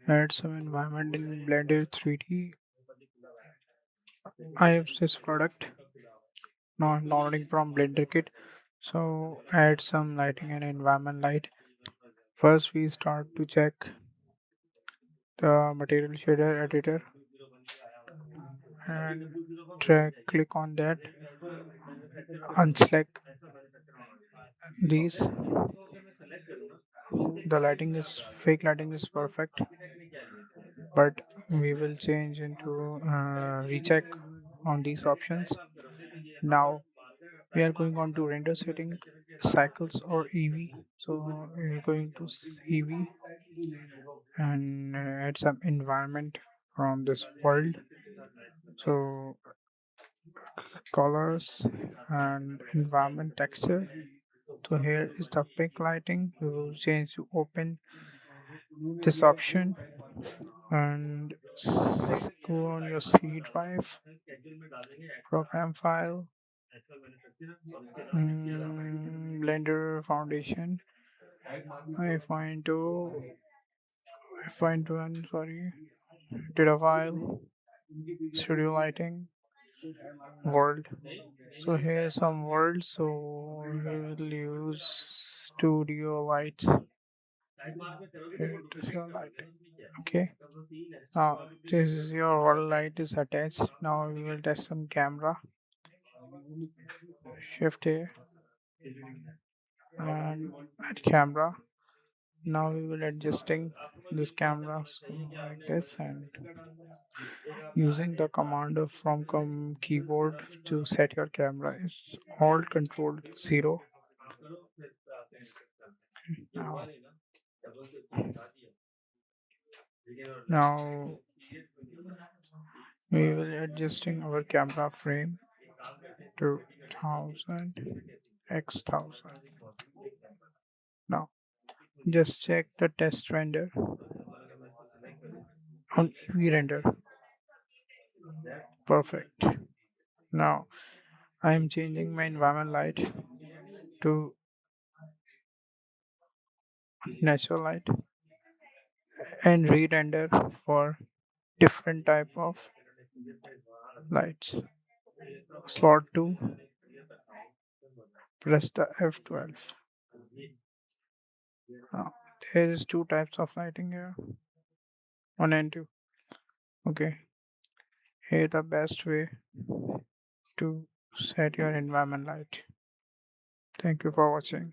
Add some environment in Blender 3D. I have this product now I'm downloading from Blender Kit. So add some lighting and environment light. First we start to check the material shader editor and click on that, unselect these. The lighting is fake lighting is perfect, but we will change into recheck on these options. Now we are going on to render setting, cycles or EV. So we're going to EV and add some environment from this world. So colors and environment texture. So here is the pink lighting. We will change to open this option and go on your C drive, program file, Blender Foundation. I find to I find one sorry data file, studio lighting, world. So here's some world. So we will use studio lights. Here it is your light. Okay. Now this is your world light is attached. Now we will test some camera. Shift here and add camera. Now we will adjusting this camera so like this and using the command from keyboard to set your camera is Alt Control 0. Now, now we will adjusting our camera frame to 1000 x 1000. Now just check the test render on EV render. Perfect. Now I am changing my environment light to natural light and re-render for different type of lights. Slot 2, press the F12. Now, there is two types of lighting here, 1 and 2. Okay, here the best way to set your environment light. Thank you for watching.